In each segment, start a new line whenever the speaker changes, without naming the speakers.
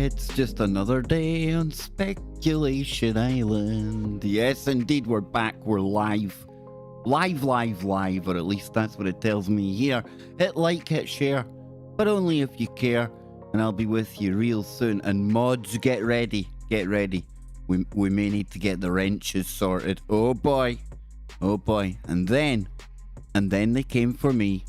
It's just another day on Speculation Island. Yes, indeed, we're back. We're live. Live, or at least that's what it tells me here. Hit like, hit share, but only if you care. And I'll be with you real soon. And mods, get ready. Get ready. We may need to get the wrenches sorted. Oh boy. Oh boy. And then they came for me.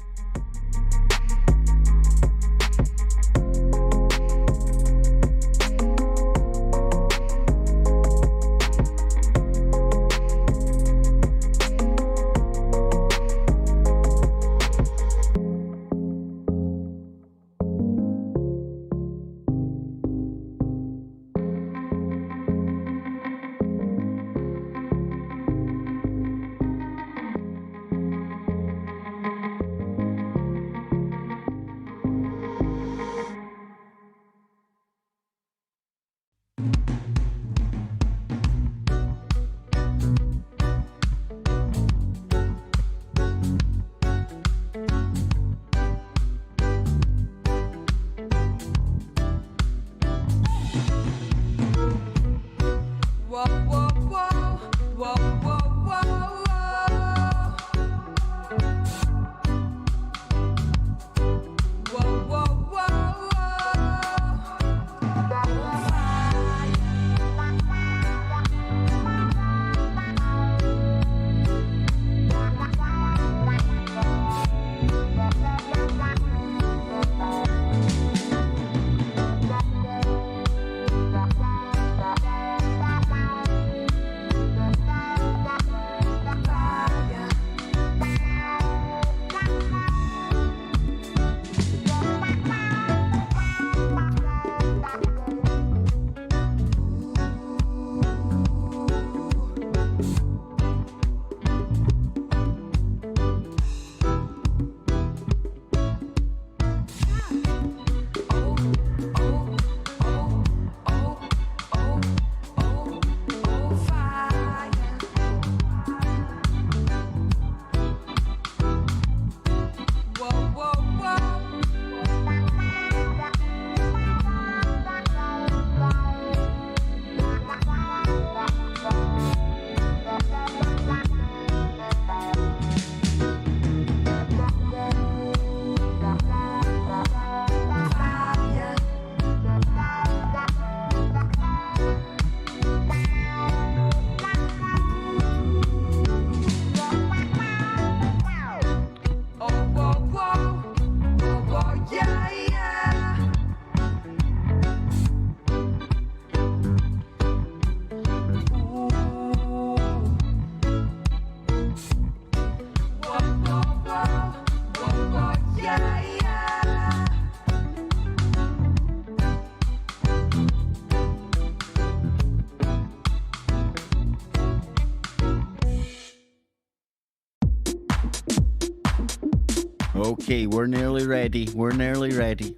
Okay, we're nearly ready.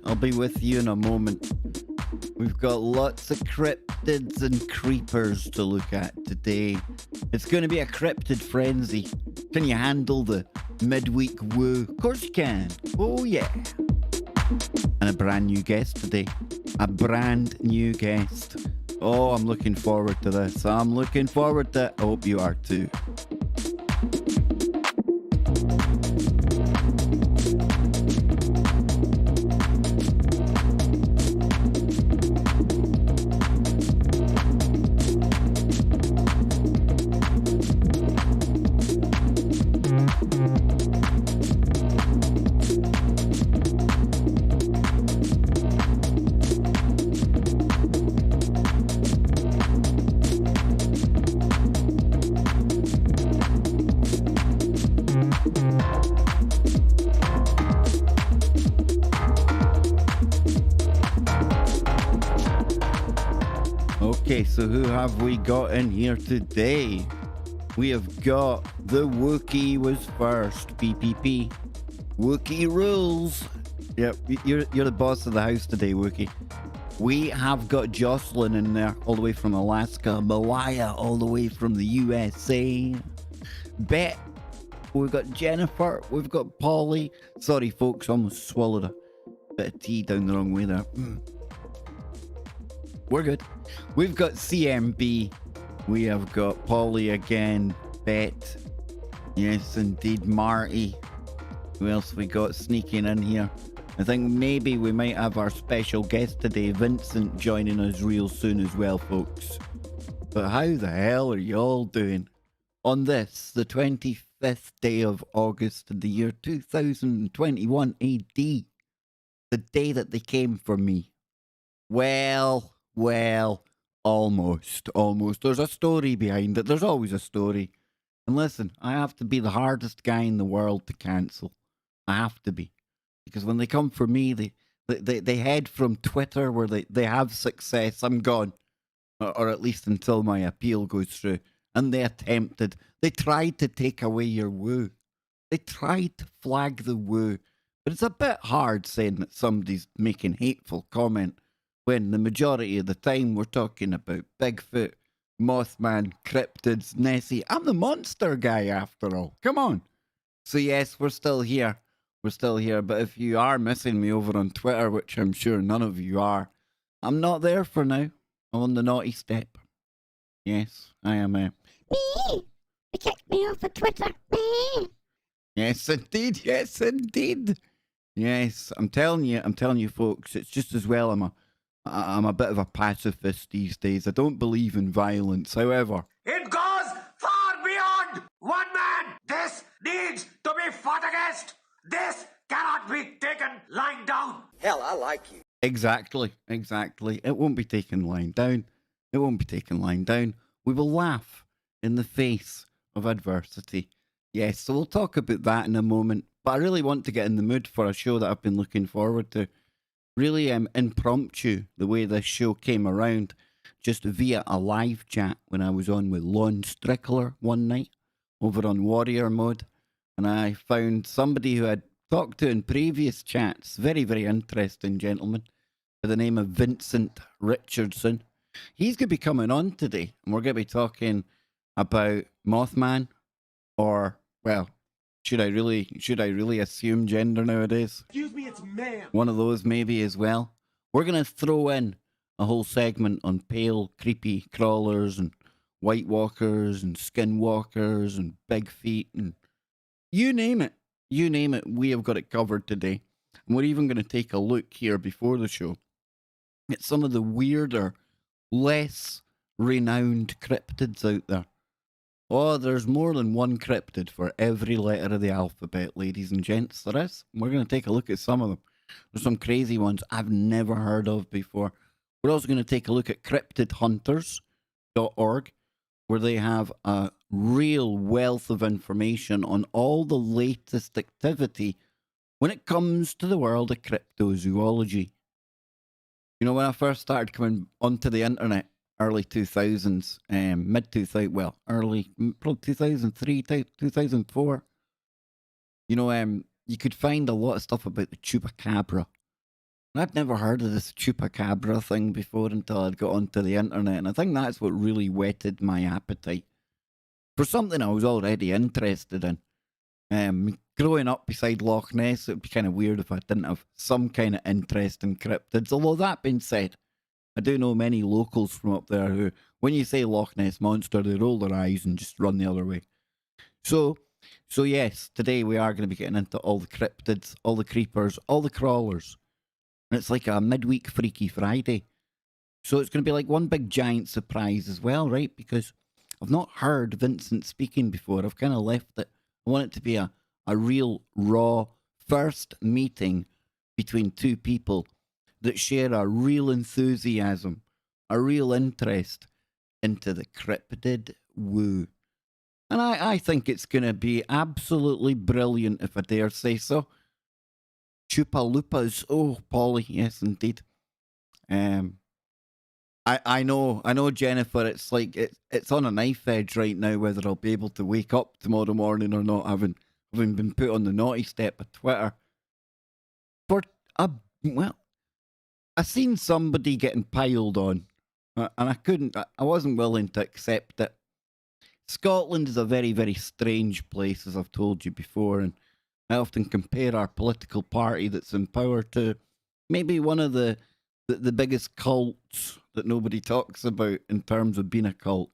I'll be with you in a moment. We've got lots of cryptids and creepers to look at today. It's going to be a cryptid frenzy. Can you handle the midweek woo? Of course you can. Oh yeah. And a brand new guest today. A brand new guest. Oh, I'm looking forward to this. I hope you are too. Okay, so who have we got in here today? We have got the Wookiee was first, PPP. Wookiee rules. Yep, you're the boss of the house today, Wookiee. We have got Jocelyn in there, all the way from Alaska. Malaya, all the way from the USA. Bet. We've got Jennifer. We've got Polly. Sorry, folks, almost swallowed a bit of tea down the wrong way there. We're good. We've got CMB. We have got Polly again. Bet. Yes, indeed. Marty. Who else we got sneaking in here? I think maybe we might have our special guest today, Vincent, joining us real soon as well, folks. But how the hell are you all doing on this, the 25th day of August in the year 2021 AD, the day that they came for me? Well, almost. There's a story behind it. There's always a story. And listen, I have to be the hardest guy in the world to cancel. I have to be. Because when they come for me, they head from Twitter where they have success. I'm gone. Or at least until my appeal goes through. And they tried to take away your woo. They tried to flag the woo. But it's a bit hard saying that somebody's making hateful comment when the majority of the time we're talking about Bigfoot, Mothman, Cryptids, Nessie. I'm the monster guy after all. Come on. So yes, we're still here. But if you are missing me over on Twitter, which I'm sure none of you are, I'm not there for now. I'm on the naughty step. Yes, I am.
Me? They kicked me off of Twitter. Me?
Yes, indeed. Yes, I'm telling you, folks. It's just as well I'm a bit of a pacifist these days. I don't believe in violence. However,
it goes far beyond one man. This needs to be fought against. This cannot be taken lying down.
Hell, I like you.
Exactly. It won't be taken lying down. We will laugh in the face of adversity. Yes, so we'll talk about that in a moment. But I really want to get in the mood for a show that I've been looking forward to. Really impromptu, the way this show came around, just via a live chat when I was on with Lon Strickler one night over on Warrior Mode. And I found somebody who I'd talked to in previous chats, very, very interesting gentleman, by the name of Vincent Richardson. He's going to be coming on today, and we're going to be talking about Mothman, or, well, should I really assume gender nowadays?
Excuse me, it's man.
One of those maybe as well. We're going to throw in a whole segment on pale, creepy crawlers and white walkers and skinwalkers and big feet and you name it, we have got it covered today. And we're even going to take a look here before the show at some of the weirder, less renowned cryptids out there. Oh, there's more than one cryptid for every letter of the alphabet, ladies and gents. There is. We're going to take a look at some of them. There's some crazy ones I've never heard of before. We're also going to take a look at cryptidhunters.org, where they have a real wealth of information on all the latest activity when it comes to the world of cryptozoology. You know, when I first started coming onto the internet, early 2000s, mid 2000, well, probably 2003, 2004, you know, you could find a lot of stuff about the chupacabra. And I'd never heard of this chupacabra thing before until I'd got onto the internet, and I think that's what really whetted my appetite for something I was already interested in. Growing up beside Loch Ness, it would be kind of weird if I didn't have some kind of interest in cryptids. Although that being said, I do know many locals from up there who, when you say Loch Ness Monster, they roll their eyes and just run the other way. So yes, today we are going to be getting into all the cryptids, all the creepers, all the crawlers. And it's like a midweek Freaky Friday. So it's going to be like one big giant surprise as well, right? Because I've not heard Vincent speaking before. I've kind of left it. I want it to be a real raw first meeting between two people that share a real enthusiasm, a real interest into the cryptid woo. And I think it's going to be absolutely brilliant, if I dare say so. Chupalupas. Oh, Polly, yes, indeed. I know, Jennifer. It's like it's on a knife edge right now whether I'll be able to wake up tomorrow morning or not, having been put on the naughty step of Twitter for I seen somebody getting piled on, and I wasn't willing to accept it. Scotland is a very, very strange place, as I've told you before, and I often compare our political party that's in power to maybe one of the biggest cults that nobody talks about in terms of being a cult.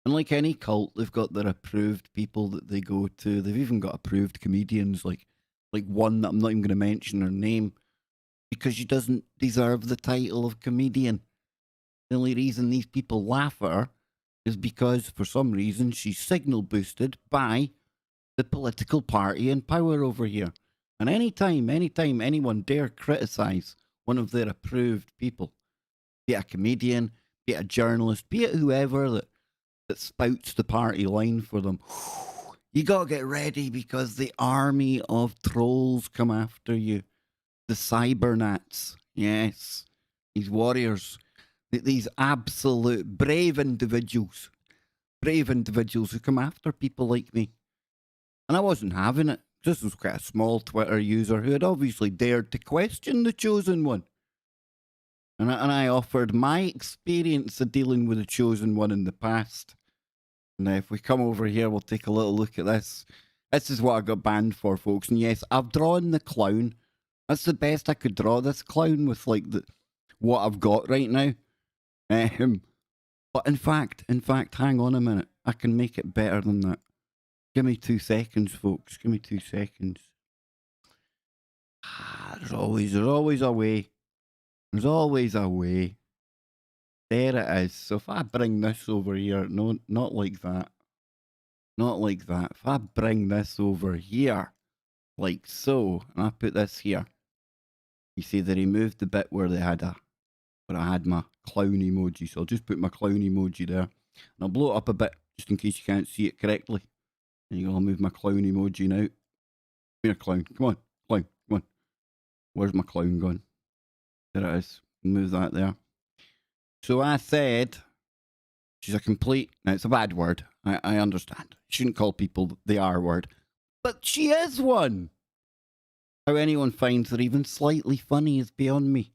And like any cult, they've got their approved people that they go to. They've even got approved comedians, like one that I'm not even going to mention her name, because she doesn't deserve the title of comedian. The only reason these people laugh at her is because, for some reason, she's signal boosted by the political party in power over here. And anytime anyone dare criticize one of their approved people, be it a comedian, be it a journalist, be it whoever that spouts the party line for them, you gotta get ready, because the army of trolls come after you. The cybernats, yes, these warriors, these absolute brave individuals who come after people like me. And I wasn't having it. This was quite a small Twitter user who had obviously dared to question the chosen one. And I offered my experience of dealing with the chosen one in the past. And if we come over here, we'll take a little look at this. This is what I got banned for, folks. And yes, I've drawn the clown. That's the best I could draw, this clown, with like what I've got right now. But in fact, hang on a minute. I can make it better than that. Give me 2 seconds, folks. Give me 2 seconds. There's always a way. There's always a way. There it is. So if I bring this over here, no, not like that. Not like that. If I bring this over here, like so, and I put this here, you see they removed the bit where I had my clown emoji. So I'll just put my clown emoji there. And I'll blow it up a bit, just in case you can't see it correctly. And I'll move my clown emoji now. Come here, clown. Come on, clown. Come on. Where's my clown gone? There it is. Move that there. So I said, she's a complete... Now, it's a bad word. I understand. You shouldn't call people the R word. But she is one. How anyone finds her even slightly funny is beyond me.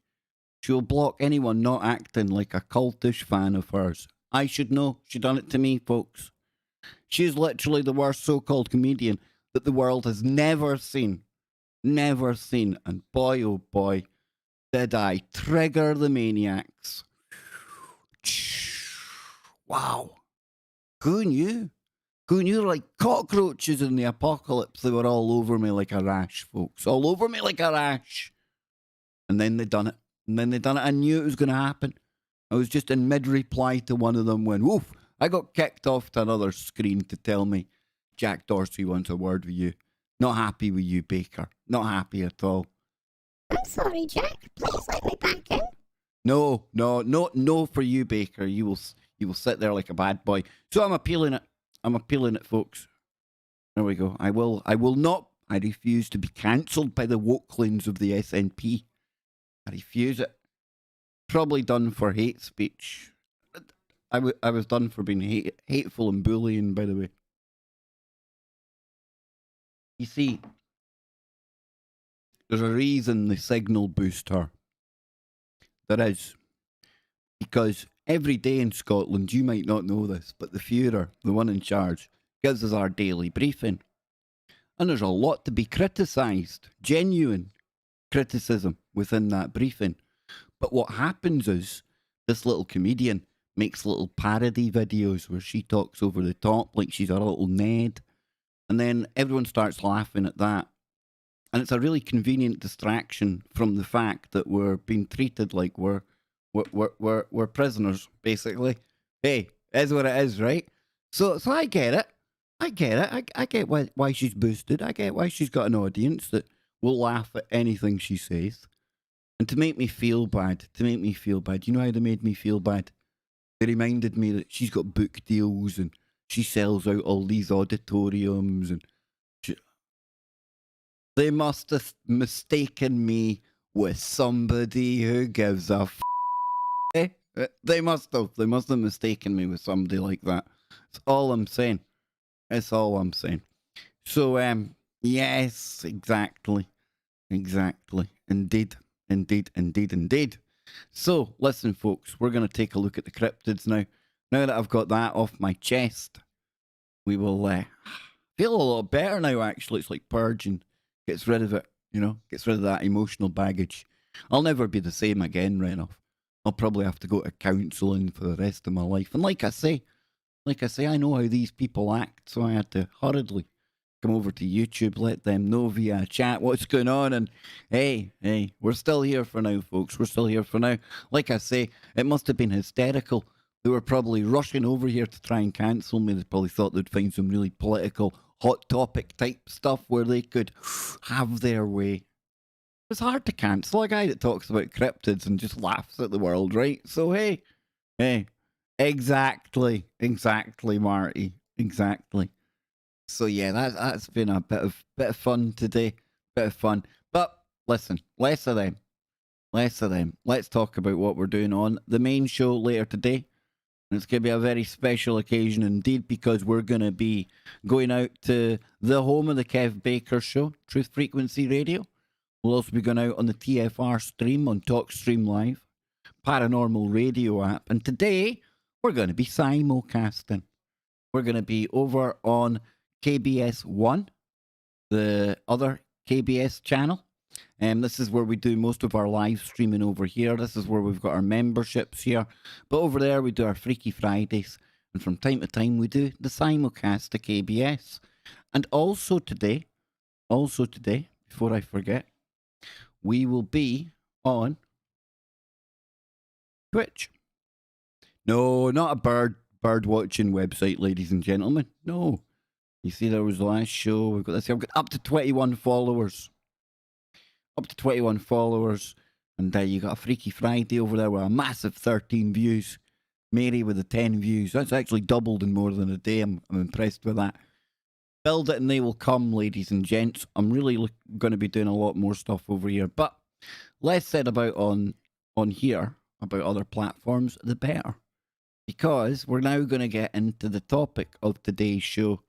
She'll block anyone not acting like a cultish fan of hers. I should know. She done it to me, folks. She's literally the worst so-called comedian that the world has never seen. Never seen. And boy, oh boy, did I trigger the maniacs. Wow. Who knew? Who knew? Like cockroaches in the apocalypse, they were all over me like a rash, folks. All over me like a rash. And then they done it. I knew it was going to happen. I was just in mid-reply to one of them when, woof, I got kicked off to another screen to tell me, Jack Dorsey wants a word with you. Not happy with you, Baker. Not happy at all.
I'm sorry, Jack. Please let me back in.
No for you, Baker. You will sit there like a bad boy. So I'm appealing it, folks. There we go. I will not. I refuse to be cancelled by the wokelings of the SNP. I refuse it. Probably done for hate speech. I was done for being hateful and bullying, by the way. You see, there's a reason they signal boost her. There is. Because every day in Scotland, you might not know this, but the Führer, the one in charge, gives us our daily briefing. And there's a lot to be criticised. Genuine criticism within that briefing. But what happens is, this little comedian makes little parody videos where she talks over the top like she's a little Ned. And then everyone starts laughing at that. And it's a really convenient distraction from the fact that we're being treated like we're prisoners, basically. Hey, is what it is, right? So I get it. I get why she's boosted. I get why she's got an audience that will laugh at anything she says. And to make me feel bad, you know how they made me feel bad? They reminded me that she's got book deals and she sells out all these auditoriums and they must have mistaken me with somebody who gives a eh? They must have mistaken me with somebody like that. That's all I'm saying. That's all I'm saying. So, yes, exactly. Indeed. So, listen, folks, we're going to take a look at the cryptids now. Now that I've got that off my chest, we will feel a lot better now, actually. It's like purging. Gets rid of it, gets rid of that emotional baggage. I'll never be the same again, Renoff. I'll probably have to go to counselling for the rest of my life. And like I say, I know how these people act, so I had to hurriedly come over to YouTube, let them know via chat what's going on. And hey, we're still here for now, folks. We're still here for now. Like I say, it must have been hysterical. They were probably rushing over here to try and cancel me. They probably thought they'd find some really political, hot topic type stuff where they could have their way. It's hard to cancel a guy that talks about cryptids and just laughs at the world, right? So hey, exactly, Marty, exactly. So yeah, that's been a bit of fun today, bit of fun. But listen, less of them. Let's talk about what we're doing on the main show later today. And it's going to be a very special occasion indeed, because we're going to be going out to the home of the Kev Baker Show, Truth Frequency Radio. We'll also be going out on the TFR stream, on TalkStream Live, Paranormal Radio app. And today, we're going to be simulcasting. We're going to be over on KBS 1, the other KBS channel. This is where we do most of our live streaming over here. This is where we've got our memberships here. But over there, we do our Freaky Fridays. And from time to time, we do the simulcast to KBS. And also today, before I forget, we will be on Twitch. No, not a bird watching website, ladies and gentlemen. No. You see, there was the last show. We've got this. I've got up to 21 followers. And you got a Freaky Friday over there with a massive 13 views. Mary with the 10 views. That's actually doubled in more than a day. I'm impressed with that. Build it and they will come, ladies and gents. I'm really going to be doing a lot more stuff over here. But less said about on here, about other platforms, the better. Because we're now going to get into the topic of today's show.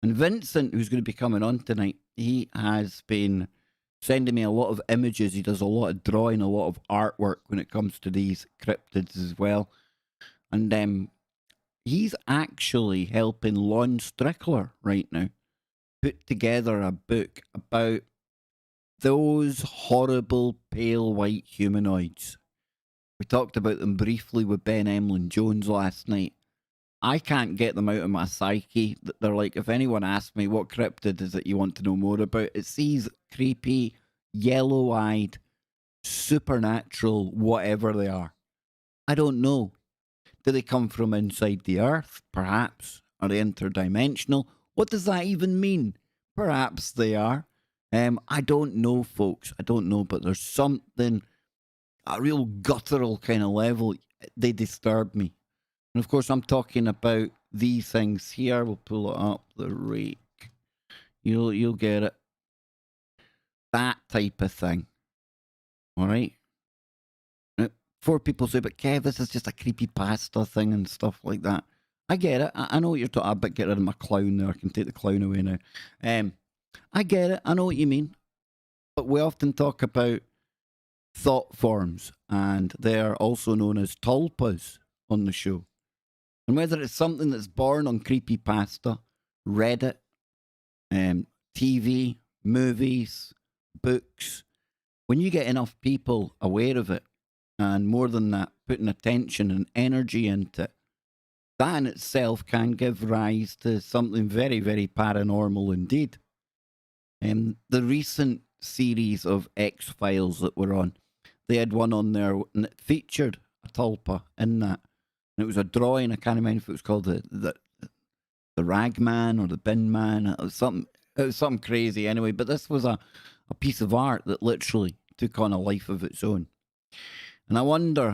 And Vincent, who's going to be coming on tonight, he has been sending me a lot of images. He does a lot of drawing, a lot of artwork when it comes to these cryptids as well. And he's actually helping Lon Strickler right now put together a book about those horrible pale white humanoids. We talked about them briefly with Ben Emlyn Jones last night. I can't get them out of my psyche. They're like, if anyone asks me what cryptid is it you want to know more about, it's these creepy, yellow-eyed, supernatural, whatever they are. I don't know. Do they come from inside the earth? Perhaps. Are they interdimensional? What does that even mean? Perhaps they are. I don't know, folks. I don't know, but there's something, a real guttural kind of level. They disturb me. And of course, I'm talking about these things here. We'll pull it up, the rake. You'll get it. That type of thing. All right? Before people say, but Kev, this is just a creepypasta thing and stuff like that. I get it. I know what you're talking about. Get rid of my clown there. I can take the clown away now. I get it. I know what you mean. But we often talk about thought forms, and they're also known as tulpas on the show. And whether it's something that's born on creepypasta, Reddit, TV, movies, books, when you get enough people aware of it, and more than that, putting attention and energy into it, that in itself can give rise to something very, very paranormal indeed. The recent series of X-Files that were on, they had one on there and it featured a tulpa in that. And it was a drawing. I can't remember if it was called the Rag Man or the Bin Man. It was something crazy anyway. But this was a piece of art that literally took on a life of its own. And I wonder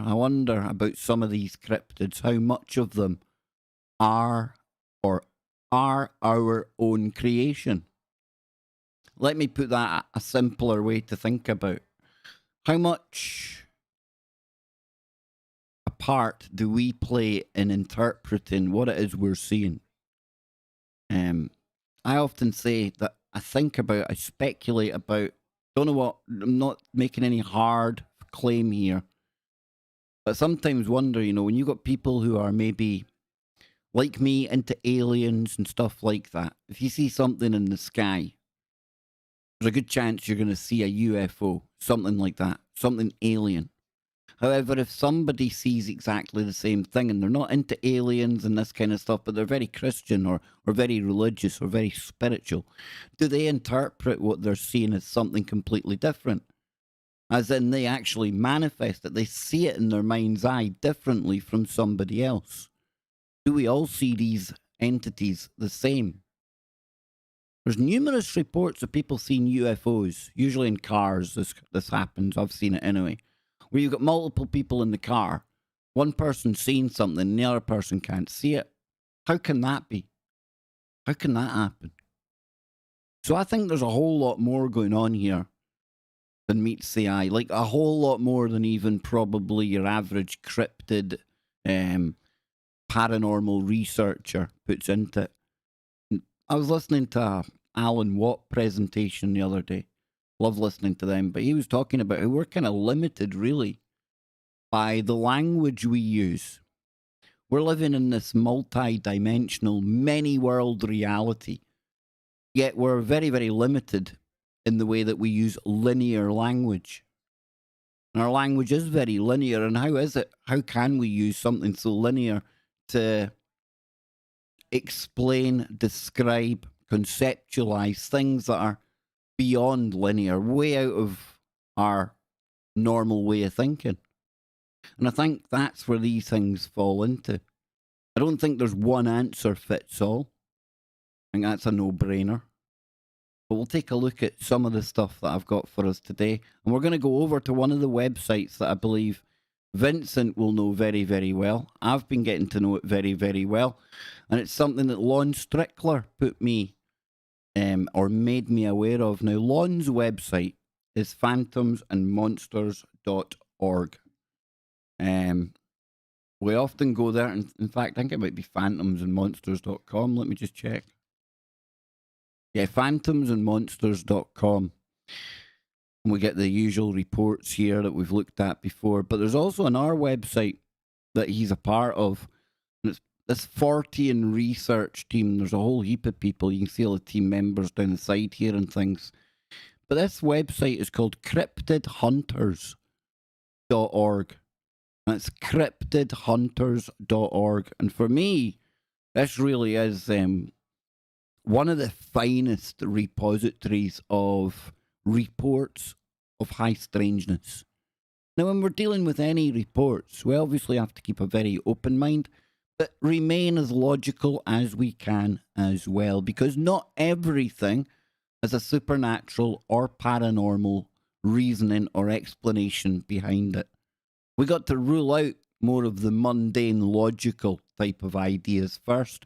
about some of these cryptids, how much of them are our own creation. Let me put that a simpler way to think about. How much a part do we play in interpreting what it is we're seeing? I often say that I speculate about, don't know what, I'm not making any hard claim here, but sometimes wonder, when you got people who are maybe like me into aliens and stuff like that, if you see something in the sky, there's a good chance you're going to see a UFO, something like that, something alien. However, if somebody sees exactly the same thing and they're not into aliens and this kind of stuff, but they're very Christian or very religious or very spiritual, do they interpret what they're seeing as something completely different? As in, they actually manifest it, they see it in their mind's eye differently from somebody else. Do we all see these entities the same? There's numerous reports of people seeing UFOs, usually in cars. This happens. I've seen it anyway. Where you've got multiple people in the car, one person seeing something and the other person can't see it. How can that be? How can that happen? So I think there's a whole lot more going on here than meets the eye. Like a whole lot more than even probably your average cryptid paranormal researcher puts into it. I was listening to a Alan Watt presentation the other day. Love listening to them, but he was talking about how we're kind of limited, really, by the language we use. We're living in this multi-dimensional, many-world reality, yet we're very, very limited in the way that we use linear language. And our language is very linear, and how is it? How can we use something so linear to explain, describe, conceptualize things that are beyond linear, way out of our normal way of thinking? And I think that's where these things fall into. I don't think there's one answer fits all. I think that's a no-brainer. But we'll take a look at some of the stuff that I've got for us today. And we're going to go over to one of the websites that I believe Vincent will know very, very well. I've been getting to know it very, very well. And it's something that Lon Strickler put me, or made me aware of. Now, Lon's website is phantomsandmonsters.org. We often go there, and in fact, I think it might be phantomsandmonsters.com. Let me just check. Yeah, phantomsandmonsters.com. And we get the usual reports here that we've looked at before. But there's also an our website that he's a part of. And it's this Fortean research team. There's a whole heap of people. You can see all the team members down the side here and things. But this website is called cryptidhunters.org. And it's cryptidhunters.org. And for me, this really is one of the finest repositories of reports of high strangeness. Now, when we're dealing with any reports, we obviously have to keep a very open mind, but remain as logical as we can as well, because not everything has a supernatural or paranormal reasoning or explanation behind it. We got to rule out more of the mundane, logical type of ideas first,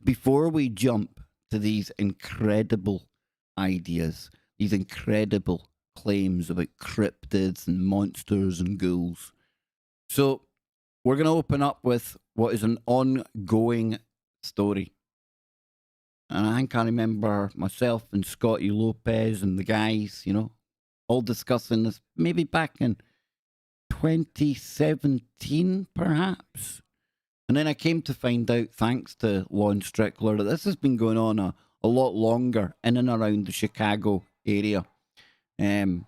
before we jump to these incredible ideas, these incredible claims about cryptids and monsters and ghouls. So we're going to open up with what is an ongoing story. And I think I remember myself and Scotty Lopez and the guys, all discussing this maybe back in 2017, perhaps. And then I came to find out, thanks to Lon Strickler, that this has been going on a lot longer in and around the Chicago area. Now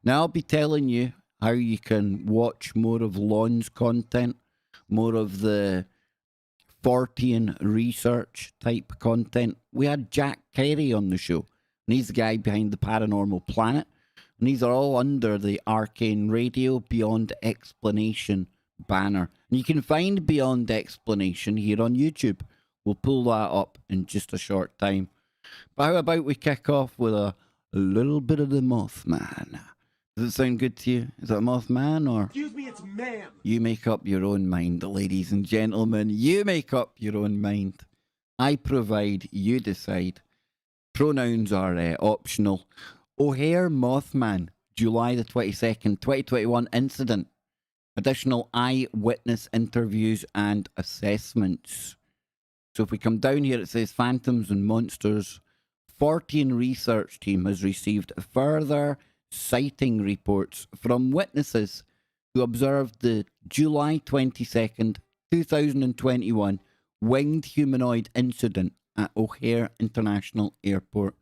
I'll be telling you how you can watch more of Lon's content, more of the Fortean research type content. We had Jack Carey on the show, and he's the guy behind the Paranormal Planet. And these are all under the Arcane Radio Beyond Explanation banner. And you can find Beyond Explanation here on YouTube. We'll pull that up in just a short time. But how about we kick off with a little bit of the Mothman? Does it sound good to you? Is that Mothman or?
Excuse me, it's ma'am.
You make up your own mind, ladies and gentlemen. You make up your own mind. I provide, you decide. Pronouns are optional. O'Hare Mothman, July the 22nd, 2021 incident. Additional eyewitness interviews and assessments. So if we come down here, it says Phantoms and Monsters. Fortean research team has received further sighting reports from witnesses who observed the July 22nd, 2021 winged humanoid incident at O'Hare International Airport.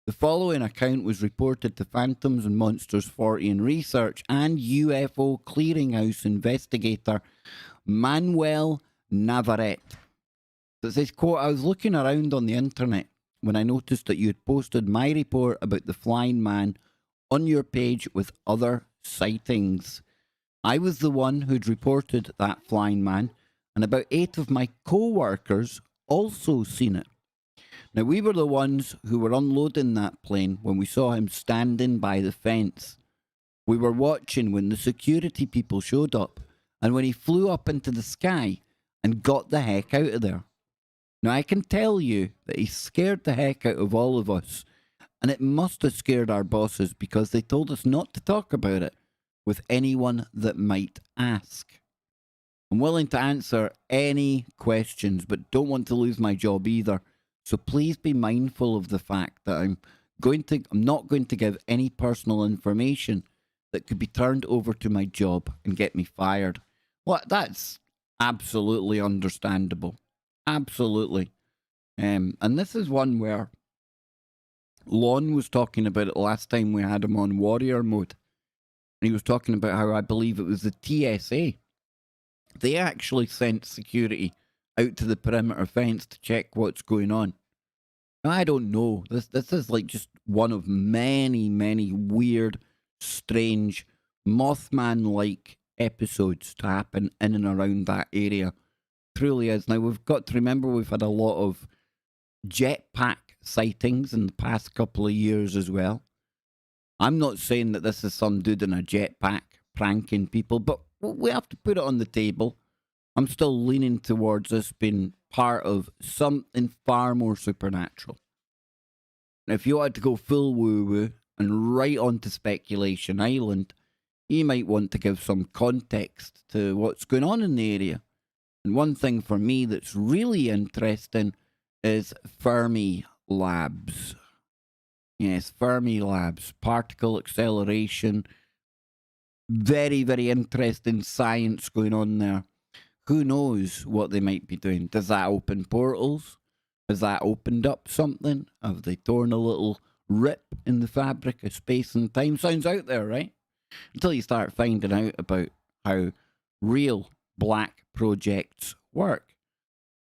The following account was reported to Phantoms and Monsters 40 in Research and UFO Clearinghouse investigator Manuel Navarrete. So it says, quote, I was looking around on the internet when I noticed that you had posted my report about the flying man on your page with other sightings. I was the one who'd reported that flying man, and about 8 of my co-workers also seen it. Now, we were the ones who were unloading that plane when we saw him standing by the fence. We were watching when the security people showed up and when he flew up into the sky and got the heck out of there. Now, I can tell you that he scared the heck out of all of us, and it must have scared our bosses because they told us not to talk about it with anyone that might ask. I'm willing to answer any questions, but don't want to lose my job either. So please be mindful of the fact that I'm not going to give any personal information that could be turned over to my job and get me fired. Well, that's absolutely understandable. Absolutely. And this is one where Lon was talking about it last time we had him on Warrior Mode. And he was talking about how I believe it was the TSA. They actually sent security out to the perimeter fence to check what's going on. Now, I don't know. This is like just one of many, many weird, strange, Mothman-like episodes to happen in and around that area. Truly is. Now, we've got to remember we've had a lot of jetpack sightings in the past couple of years as well. I'm not saying that this is some dude in a jetpack pranking people, but we have to put it on the table. I'm still leaning towards this being part of something far more supernatural. Now, if you wanted to go full woo-woo and right onto Speculation Island, you might want to give some context to what's going on in the area. And one thing for me that's really interesting is Fermi Labs. Yes, Fermi Labs, particle acceleration. Very, very interesting science going on there. Who knows what they might be doing? Does that open portals? Has that opened up something? Have they torn a little rip in the fabric of space and time? Sounds out there, right? Until you start finding out about how real black projects work.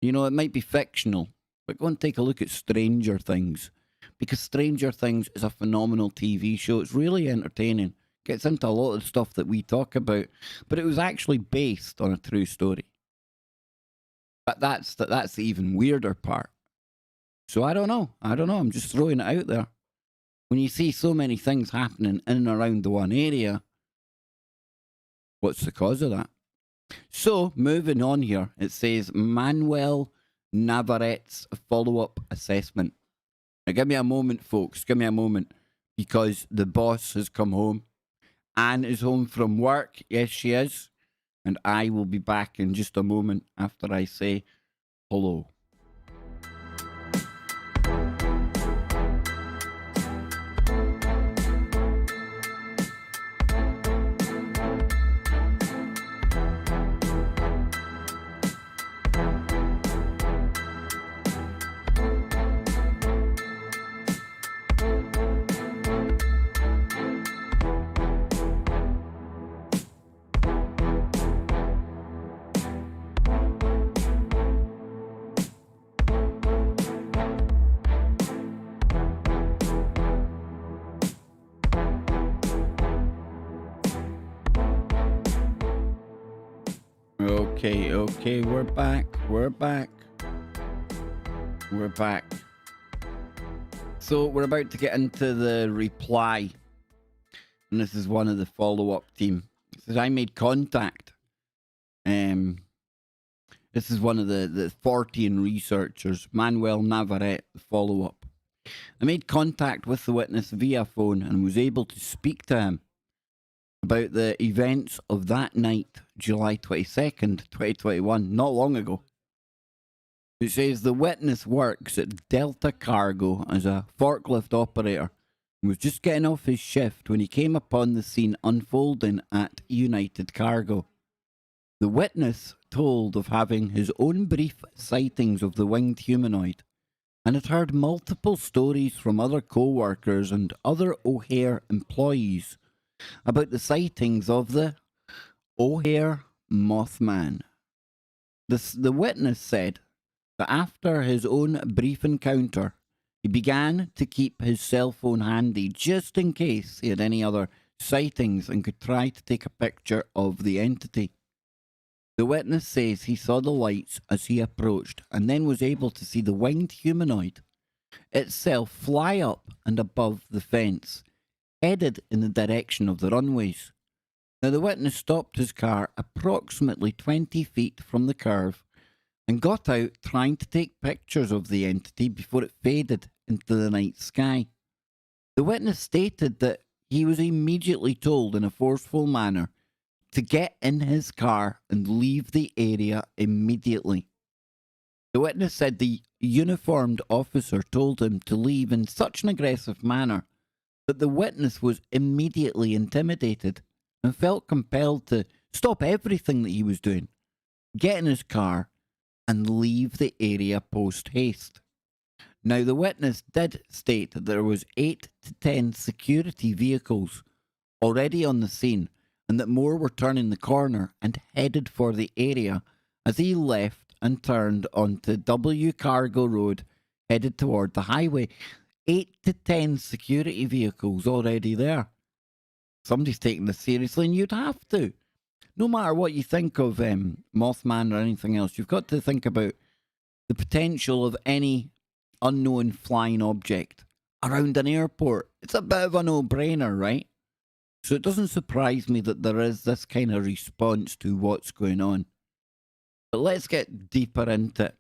You know, it might be fictional, but go and take a look at Stranger Things. Because Stranger Things is a phenomenal TV show. It's really entertaining. Gets into a lot of the stuff that we talk about, but it was actually based on a true story. But that's the even weirder part. So I don't know. I'm just throwing it out there. When you see so many things happening in and around the one area, what's the cause of that? So moving on here, it says Manuel Navarrete's follow-up assessment. Now give me a moment, folks. Give me a moment, because the boss has come home. Anne is home from work. Yes, she is. And I will be back in just a moment after I say hello. Okay, we're back. So we're about to get into the reply. And this is one of the follow-up team. It says, I made contact. This is one of the 40 researchers, Manuel Navarrete, the follow-up. I made contact with the witness via phone and was able to speak to him about the events of that night, July 22nd, 2021, not long ago. It says the witness works at Delta Cargo as a forklift operator and was just getting off his shift when he came upon the scene unfolding at United Cargo. The witness told of having his own brief sightings of the winged humanoid and had heard multiple stories from other co-workers and other O'Hare employees about the sightings of the O'Hare Mothman. The witness said that after his own brief encounter, he began to keep his cell phone handy just in case he had any other sightings and could try to take a picture of the entity. The witness says he saw the lights as he approached and then was able to see the winged humanoid itself fly up and above the fence, headed in the direction of the runways. Now, the witness stopped his car approximately 20 feet from the curve and got out trying to take pictures of the entity before it faded into the night sky. The witness stated that he was immediately told in a forceful manner to get in his car and leave the area immediately. The witness said the uniformed officer told him to leave in such an aggressive manner that the witness was immediately intimidated and felt compelled to stop everything that he was doing, get in his car, and leave the area post haste. Now, the witness did state that there was 8 to 10 security vehicles already on the scene and that more were turning the corner and headed for the area as he left and turned onto W Cargo Road, headed toward the highway. 8 to 10 security vehicles already there. Somebody's taking this seriously, and you'd have to. No matter what you think of Mothman or anything else, you've got to think about the potential of any unknown flying object around an airport. It's a bit of a no-brainer, right? So it doesn't surprise me that there is this kind of response to what's going on. But let's get deeper into it.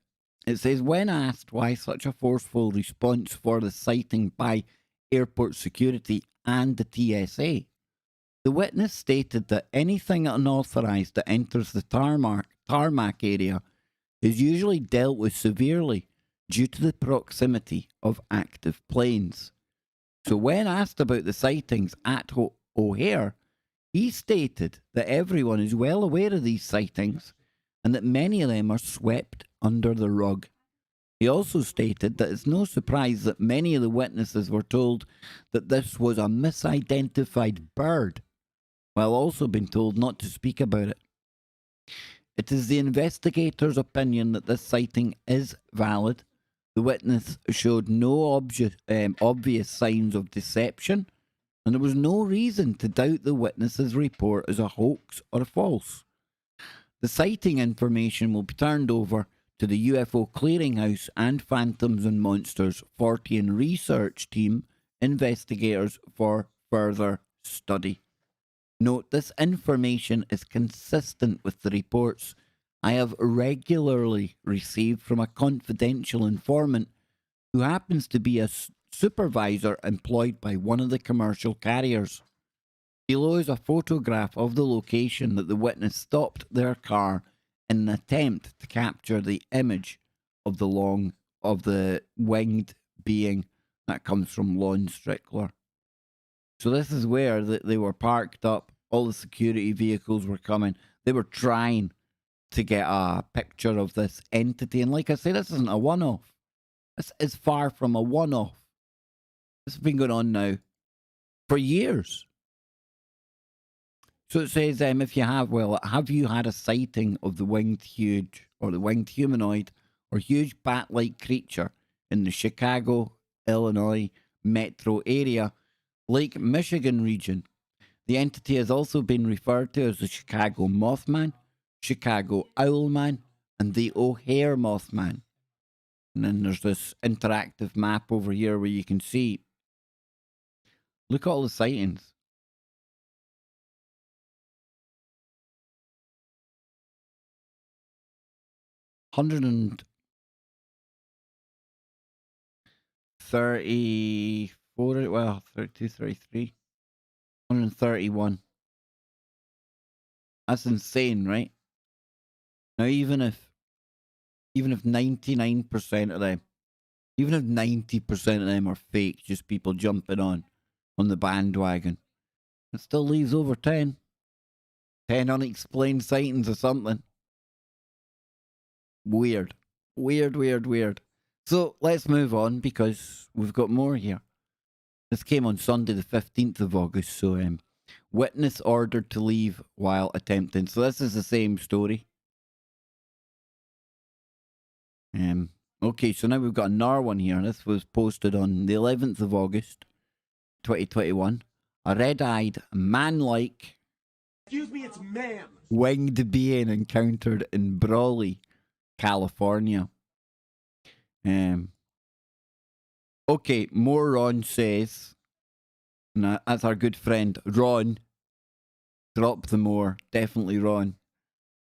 It says, when asked why such a forceful response for the sighting by airport security and the TSA, the witness stated that anything unauthorized that enters the tarmac area is usually dealt with severely due to the proximity of active planes. So when asked about the sightings at O'Hare, he stated that everyone is well aware of these sightings and that many of them are swept under the rug. He also stated that it's no surprise that many of the witnesses were told that this was a misidentified bird, while also being told not to speak about it. It is the investigator's opinion that this sighting is valid. The witness showed no obvious signs of deception, and there was no reason to doubt the witness's report as a hoax or false. The sighting information will be turned over to the UFO Clearinghouse and Phantoms and Monsters Fortean research team investigators for further study. Note, this information is consistent with the reports I have regularly received from a confidential informant who happens to be a supervisor employed by one of the commercial carriers. Below is a photograph of the location that the witness stopped their car in an attempt to capture the image of the winged being that comes from Lon Strickler. So this is where they were parked up. All the security vehicles were coming. They were trying to get a picture of this entity. And like I say, this isn't a one-off. This is far from a one-off. This has been going on now for years. So it says, if you have you had a sighting of the winged humanoid or huge bat-like creature in the Chicago, Illinois metro area, Lake Michigan region? The entity has also been referred to as the Chicago Mothman, Chicago Owlman, and the O'Hare Mothman. And then there's this interactive map over here where you can see, look at all the sightings. Hundred and 34, well, 32, 33, 131. That's insane, right? Now, even if 99% of them, even if 90% of them are fake, just people jumping on the bandwagon, it still leaves over 10 unexplained sightings or something. Weird. So let's move on because we've got more here. This came on Sunday, the 15th of August. So, witness ordered to leave while attempting. So this is the same story. Okay, so now we've got another one here. This was posted on the 11th of August, 2021. A red-eyed, man-like,
Excuse me, it's ma'am.
winged being encountered in Brawley, California. Okay, more Ron says, and that's our good friend Ron. Drop the more, definitely Ron.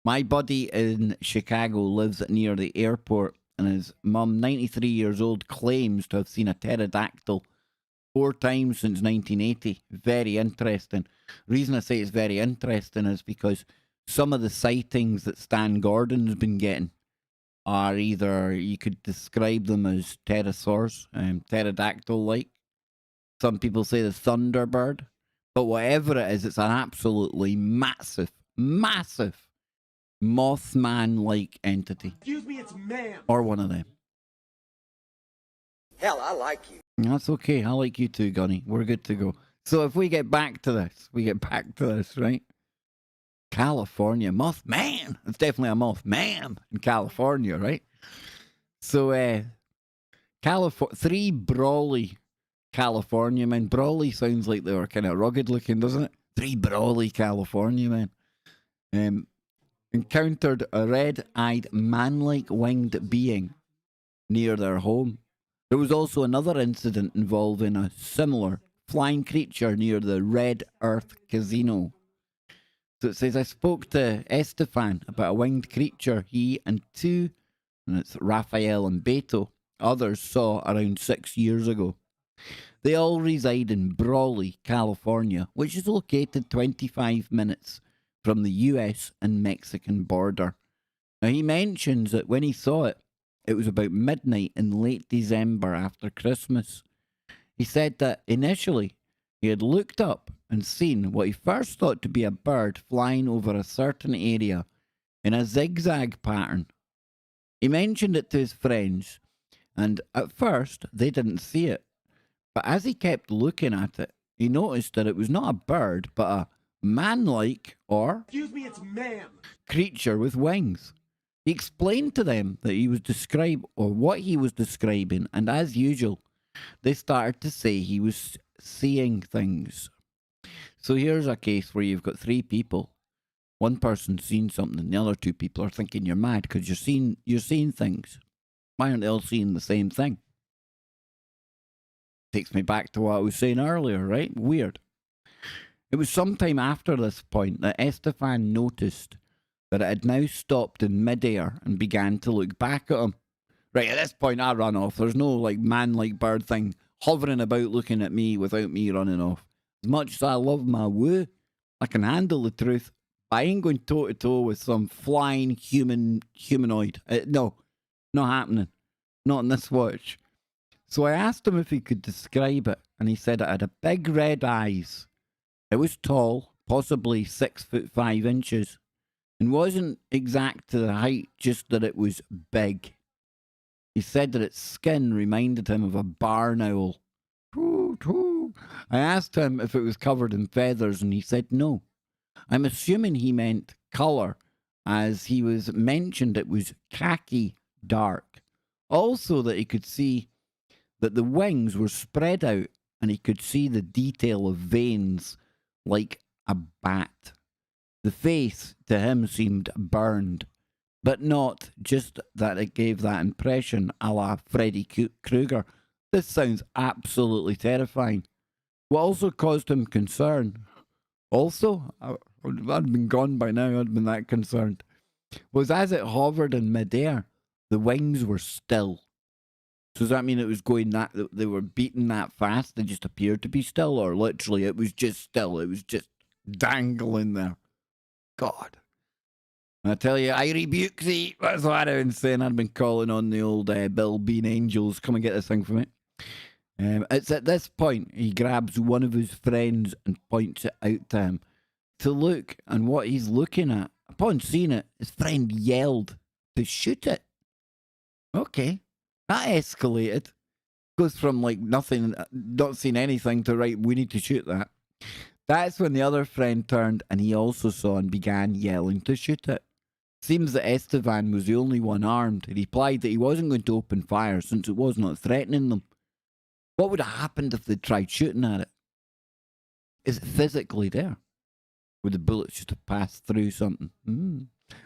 My buddy in Chicago lives near the airport, and his mum, 93 years old, claims to have seen a pterodactyl 4 times since 1980. Very interesting. Reason I say it's very interesting is because some of the sightings that Stan Gordon's been getting are either, you could describe them as pterosaurs, pterodactyl-like. Some people say the Thunderbird. But whatever it is, it's an absolutely massive, massive Mothman-like entity.
Excuse me, it's ma'am.
Or one of them.
Hell, I like you.
That's okay. I like you too, Gunny. We're good to go. So if we get back to this, right? California, Mothman. It's definitely a Mothman in California, right? So, 3 Brawley California men. Brawley sounds like they were kind of rugged looking, doesn't it? 3 Brawley California men. Encountered a red-eyed, man-like winged being near their home. There was also another incident involving a similar flying creature near the Red Earth Casino. So it says, I spoke to Estefan about a winged creature he and 2, and it's Raphael and Beto, others saw around 6 years ago. They all reside in Brawley, California, which is located 25 minutes from the US and Mexican border. Now, he mentions that when he saw it, it was about midnight in late December after Christmas. He said that initially he had looked up and seen what he first thought to be a bird flying over a certain area in a zigzag pattern. He mentioned it to his friends, and at first they didn't see it. But as he kept looking at it, he noticed that it was not a bird, but a man-like, or
Excuse me, it's ma'am.
creature with wings. He explained to them that he was what he was describing, and as usual, they started to say he was seeing things. So here's a case where you've got 3 people. One person's seen something, and the other 2 people are thinking you're mad because you're seeing things. Why aren't they all seeing the same thing? Takes me back to what I was saying earlier, right? Weird. It was sometime after this point that Estefan noticed that it had now stopped in midair and began to look back at him. Right, at this point I run off. There's no man-like bird thing hovering about looking at me without me running off. As much as I love my woo, I can handle the truth. I ain't going toe-to-toe with some flying humanoid. No, not happening. Not in this watch. So I asked him if he could describe it, and he said it had a big red eyes. It was tall, possibly 6'5", and wasn't exact to the height, just that it was big. He said that its skin reminded him of a barn owl. I asked him if it was covered in feathers, and he said no. I'm assuming he meant colour, as he was mentioned it was khaki dark. Also that he could see that the wings were spread out, and he could see the detail of veins like a bat. The face to him seemed burned, but not just that it gave that impression a la Freddy Krueger. This sounds absolutely terrifying. What also caused him concern, I'd been gone by now, I'd been that concerned, was as it hovered in midair, the wings were still. So does that mean it was going that they were beating that fast? They just appeared to be still, or literally it was just still? It was just dangling there. God. I tell you, I rebuke thee. That's what I've been saying. I'd been calling on the old Bill Bean Angels. Come and get this thing for me. It's at this point he grabs one of his friends and points it out to him to look, and what he's looking at, upon seeing it, his friend yelled to shoot it. Okay. That escalated. Goes from like nothing, not seeing anything, to right, we need to shoot that. That's when the other friend turned and he also saw and began yelling to shoot it. Seems that Estevan was the only one armed. He replied that he wasn't going to open fire since it was not threatening them. What would have happened if they tried shooting at it? Is it physically there? Would the bullets just have passed through something?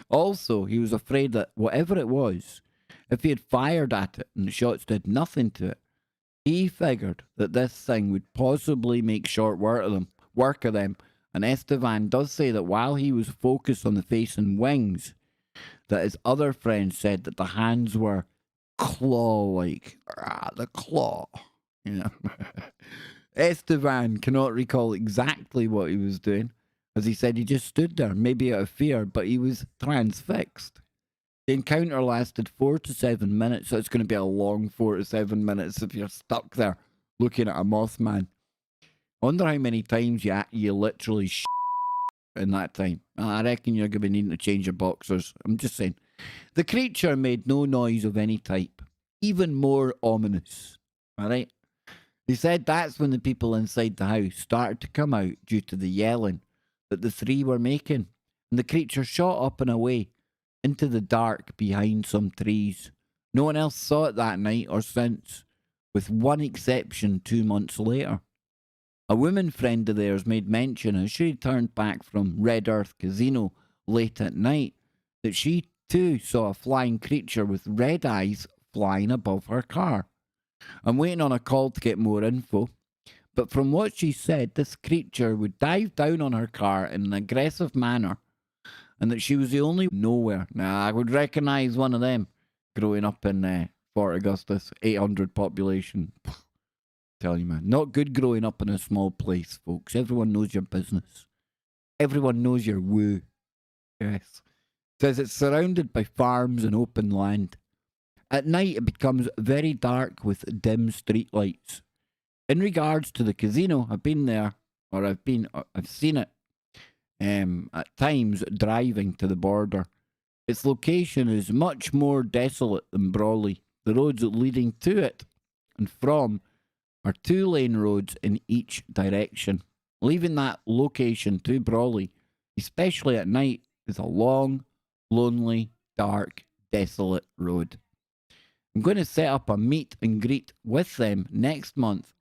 Also, he was afraid that whatever it was, if he had fired at it and the shots did nothing to it, he figured that this thing would possibly make short work of them. And Estevan does say that while he was focused on the face and wings, that his other friends said that the hands were claw-like. The claw. You know. Estevan cannot recall exactly what he was doing. As he said, he just stood there, maybe out of fear, but he was transfixed. The encounter lasted 4 to 7 minutes, so it's going to be a long 4 to 7 minutes if you're stuck there looking at a Mothman. I wonder how many times you literally in that time. I reckon you're going to be needing to change your boxers. I'm just saying. The creature made no noise of any type. Even more ominous. Alright? He said that's when the people inside the house started to come out due to the yelling that the three were making. And the creature shot up and away into the dark behind some trees. No one else saw it that night or since, with one exception 2 months later. A woman friend of theirs made mention as she returned back from Red Earth Casino late at night that she too saw a flying creature with red eyes flying above her car. I'm waiting on a call to get more info, but from what she said, this creature would dive down on her car in an aggressive manner, and that she was the only nowhere. Now, I would recognise one of them growing up in Fort Augustus, 800 population. Tell you, man, not good growing up in a small place, folks. Everyone knows your business. Everyone knows your woo. Yes. Says it's surrounded by farms and open land. At night, it becomes very dark with dim street lights. In regards to the casino, I've been there, or I've seen it. At times, driving to the border. Its location is much more desolate than Brawley. The roads leading to it and from are 2-lane roads in each direction. Leaving that location to Brawley, especially at night, is a long, lonely, dark, desolate road. I'm going to set up a meet and greet with them next month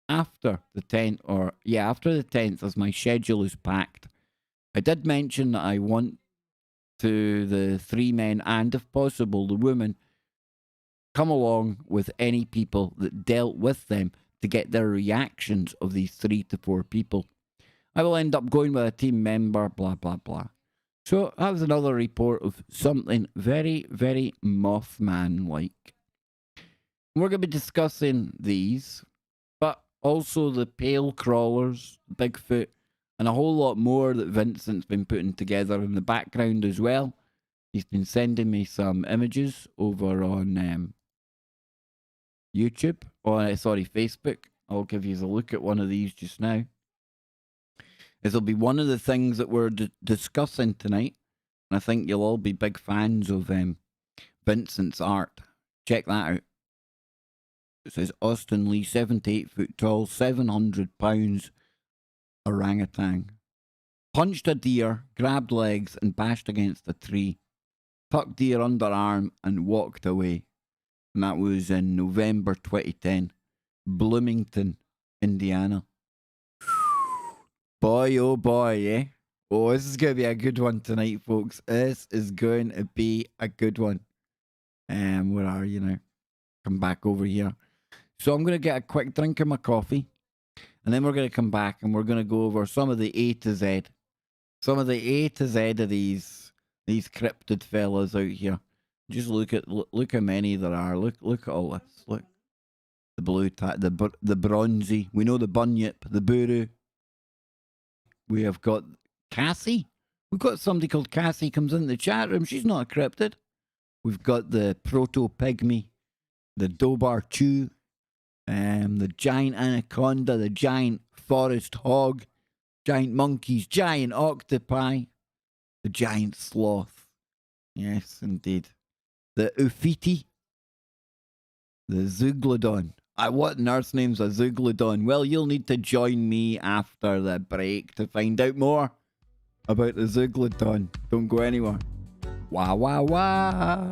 after the 10th, as my schedule is packed. I did mention that I want to the 3 men and, if possible, the woman come along with any people that dealt with them to get their reactions of these 3 to 4 people. I will end up going with a team member, blah, blah, blah. So that was another report of something very, very Mothman-like. We're going to be discussing these, but also the pale crawlers, Bigfoot, and a whole lot more that Vincent's been putting together in the background as well. He's been sending me some images over on Facebook. I'll give you a look at one of these just now. It'll be one of the things that we're discussing tonight. And I think you'll all be big fans of Vincent's art. Check that out. It says Austin Lee, 7 to 8 foot tall, 700 pounds, orangutan. Punched a deer, grabbed legs and bashed against a tree. Tucked deer underarm and walked away. And that was in November 2010. Bloomington, Indiana. Boy, oh boy, eh? Oh, this is going to be a good one tonight, folks. This is going to be a good one. Where are you now? Come back over here. So I'm going to get a quick drink of my coffee. And then we're going to come back and we're going to go over some of the A to Z. Some of the A to Z of these cryptid fellas out here. Just look how many there are. Look at all this. Look. The blue the bronzy. We know the bunyip, the buru. We have got Cassie. We've got somebody called Cassie comes in the chat room. She's not a cryptid. We've got the proto-pygmy, the Dobar Chew, the giant anaconda, the giant forest hog, giant monkeys, giant octopi, the giant sloth. Yes, indeed. The Ufiti. The Zolodon. What on earth's name's a Zolodon? Well, you'll need to join me after the break to find out more about the Zolodon. Don't go anywhere. Wah, wah, wah.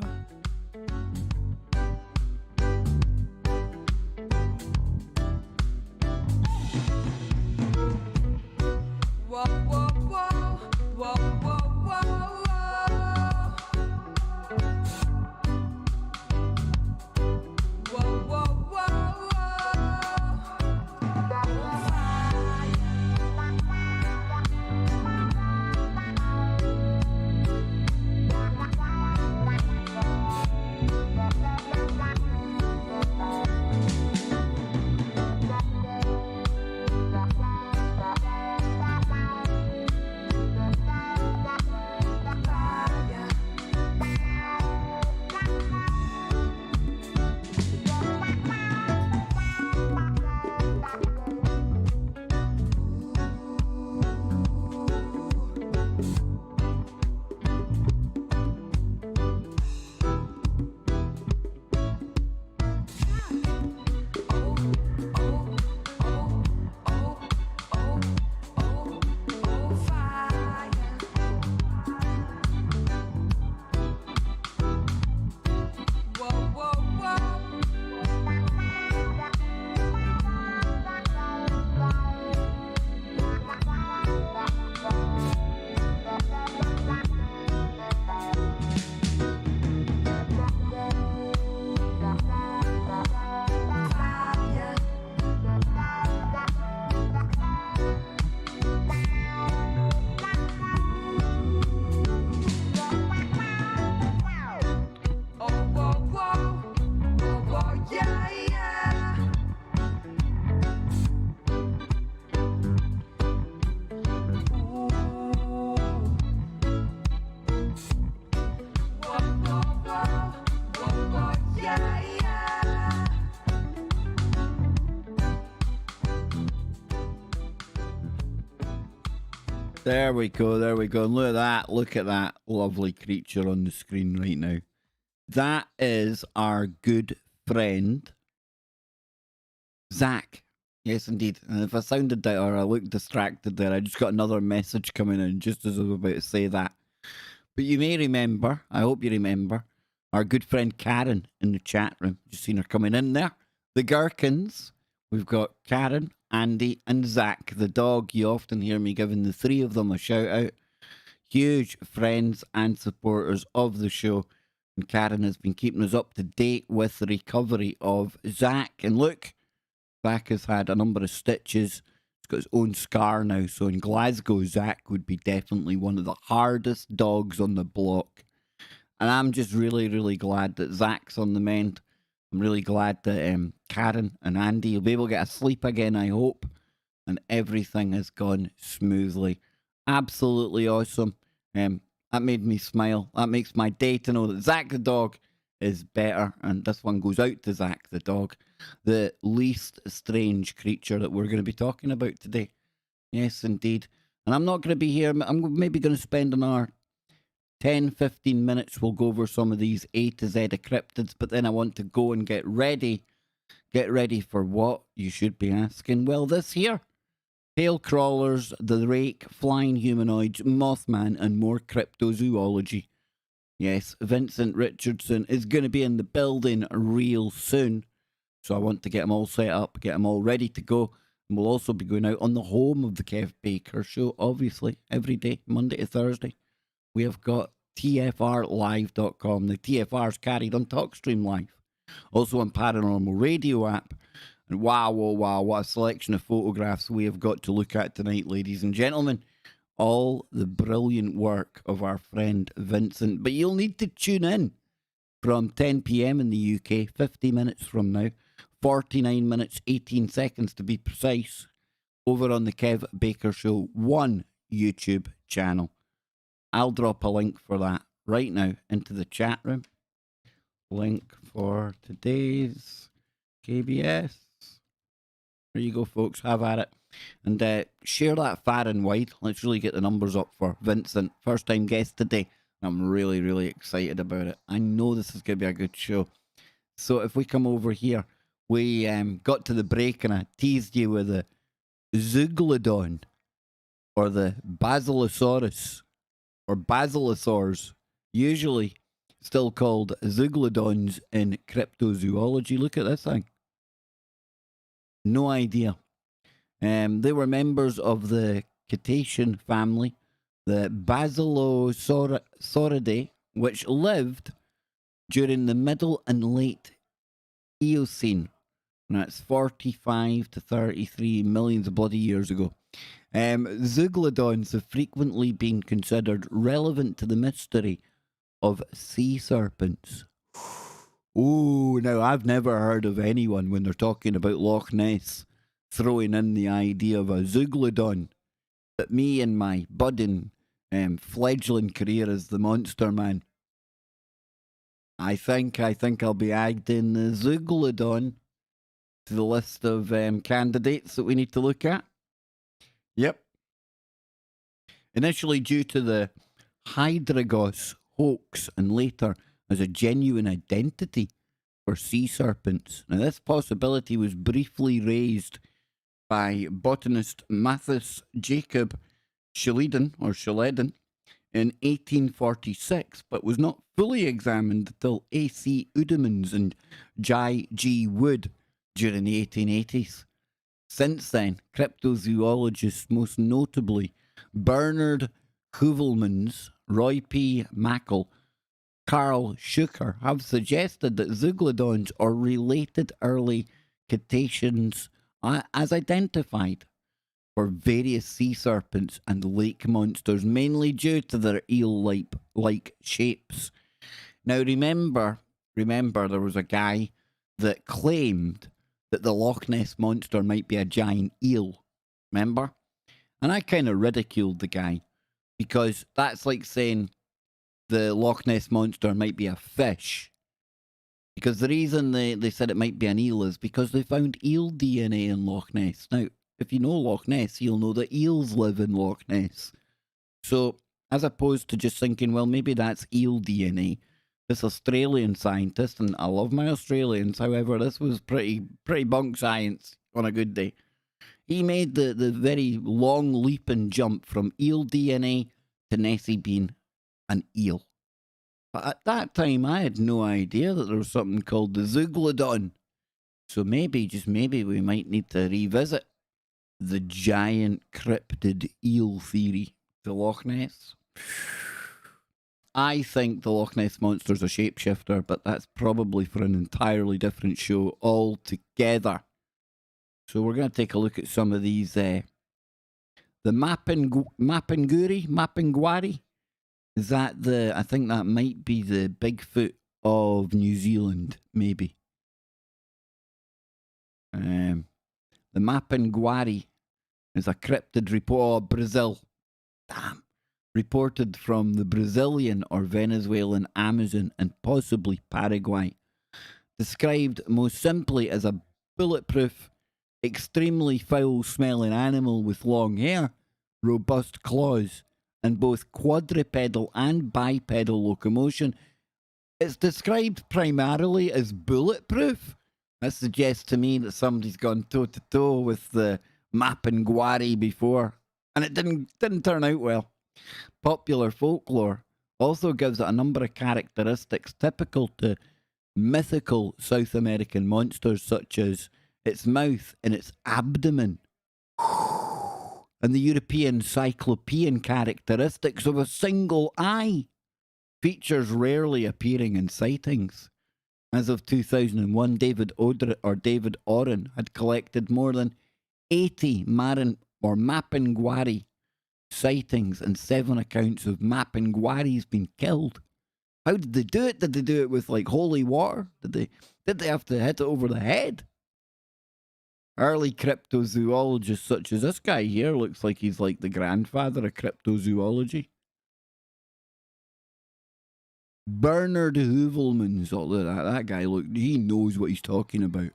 There we go, there we go. And look at that lovely creature on the screen right now. That is our good friend, Zach. Yes, indeed. And if I sounded that or I looked distracted there, I just got another message coming in just as I was about to say that. But you may remember, I hope you remember, our good friend Karen in the chat room. Just seen her coming in there. The Gherkins. We've got Karen, Andy, and Zach, the dog. You often hear me giving the three of them a shout out. Huge friends and supporters of the show. And Karen has been keeping us up to date with the recovery of Zach. And look, Zach has had a number of stitches. He's got his own scar now. So in Glasgow, Zach would be definitely one of the hardest dogs on the block. And I'm just really, really glad that Zach's on the mend. I'm really glad that Karen and Andy will be able to get asleep again, I hope. And everything has gone smoothly. Absolutely awesome. That made me smile. That makes my day to know that Zach the dog is better. And this one goes out to Zach the dog. The least strange creature that we're going to be talking about today. Yes, indeed. And I'm not going to be here. I'm maybe going to spend an hour 10-15 minutes. We'll go over some of these A to Z of cryptids, but then I want to go and get ready for what, you should be asking. Well, this here, tail crawlers, the rake, flying humanoids, Mothman, and more cryptozoology. Yes, Vincent Richardson is going to be in the building real soon, so I want to get them all set up, get them all ready to go. And we'll also be going out on the home of the Kev Baker show, obviously, every day, Monday to Thursday. We have got TFRlive.com. The TFR's carried on TalkStream Live. Also on Paranormal Radio app. And wow, what a selection of photographs we have got to look at tonight, ladies and gentlemen. All the brilliant work of our friend Vincent. But you'll need to tune in from 10 p.m. in the UK, 50 minutes from now. 49 minutes, 18 seconds to be precise. Over on the Kev Baker Show 1 YouTube channel. I'll drop a link for that right now into the chat room. Link for today's KBS. There you go, folks. Have at it. And share that far and wide. Let's really get the numbers up for Vincent. First time guest today. I'm really, really excited about it. I know this is going to be a good show. So if we come over here, we got to the break and I teased you with the Zolodon or the Basilosaurus or Basilosaurs, usually still called Zolodons in cryptozoology. Look at this thing. No idea. They were members of the Cetacean family, the Basilosauridae, which lived during the middle and late Eocene. And that's 45 to 33 millions of bloody years ago. Zeuglodons have frequently been considered relevant to the mystery of sea serpents. Oh, now I've never heard of anyone when they're talking about Loch Ness throwing in the idea of a Zeuglodon. But me and my budding fledgling career as the Monster Man, I think I'll be adding the Zeuglodon to the list of candidates that we need to look at. Yep. Initially due to the Hydragos hoax and later as a genuine identity for sea serpents. Now this possibility was briefly raised by botanist Mathis Jacob Sheleden in 1846, but was not fully examined until A.C. Udemans and J. G. Wood during the 1880s. Since then, cryptozoologists, most notably Bernard Heuvelmans, Roy P. Mackle, Carl Schucker, have suggested that Zeuglodons are related early cetaceans as identified for various sea serpents and lake monsters, mainly due to their eel-like shapes. Now remember, there was a guy that claimed that the Loch Ness Monster might be a giant eel. Remember? And I kind of ridiculed the guy because that's like saying the Loch Ness Monster might be a fish. Because the reason they said it might be an eel is because they found eel DNA in Loch Ness. Now, if you know Loch Ness, you'll know that eels live in Loch Ness. So, as opposed to just thinking, well, maybe that's eel DNA, this Australian scientist, and I love my Australians, however, this was pretty bunk science on a good day. He made the very long leap and jump from eel DNA to Nessie being an eel. But at that time, I had no idea that there was something called the Zeuglodon. So maybe, just maybe, we might need to revisit the giant cryptid eel theory to Loch Ness. I think the Loch Ness Monster's a shapeshifter, but that's probably for an entirely different show altogether. So we're going to take a look at some of these. The MapandGwari. Is that I think that might be the Bigfoot of New Zealand, maybe. The MapandGwari is a cryptid report. Oh, Brazil. Damn. Reported from the Brazilian or Venezuelan Amazon and possibly Paraguay. Described most simply as a bulletproof, extremely foul-smelling animal with long hair, robust claws, and both quadrupedal and bipedal locomotion. It's described primarily as bulletproof. That suggests to me that somebody's gone toe-to-toe with the MapandGwari before, and it didn't turn out well. Popular folklore also gives it a number of characteristics typical to mythical South American monsters, such as its mouth and its abdomen, and the European cyclopean characteristics of a single eye, features rarely appearing in sightings. As of 2001, David Oren had collected more than 80 MapandGwari sightings and 7 accounts of MapandGwaris being killed. How did they do it? Did they do it with like holy water? Did they have to hit it over the head? Early cryptozoologists such as this guy here looks like he's like the grandfather of cryptozoology. Bernard Heuvelmans, that guy, look, he knows what he's talking about.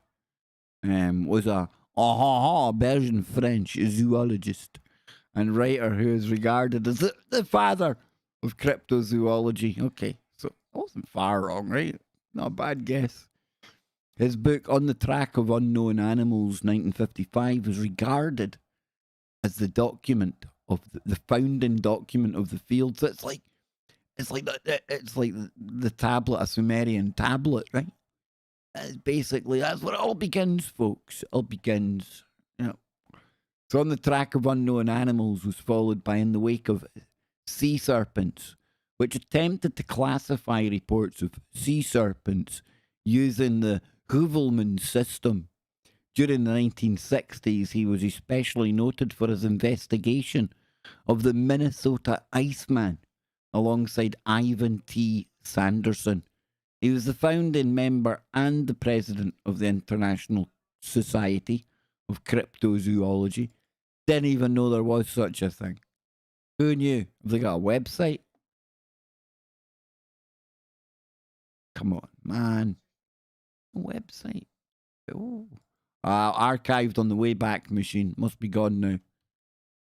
Was a Belgian French zoologist and writer who is regarded as the father of cryptozoology. Okay, so I wasn't far wrong, right? Not a bad guess. His book, On the Track of Unknown Animals, 1955, is regarded as the document of the founding document of the field. So it's like the tablet, a Sumerian tablet, right? Basically, that's where it all begins, folks. It all begins. You know. So On the Track of Unknown Animals was followed by In the Wake of Sea Serpents, which attempted to classify reports of sea serpents using the Hoovelman system. During the 1960s, he was especially noted for his investigation of the Minnesota Iceman alongside Ivan T. Sanderson. He was the founding member and the president of the International Society of Cryptozoology. Didn't even know there was such a thing. Who knew? Have they got a website? Come on, man. A website. Oh. Archived on the Wayback Machine. Must be gone now.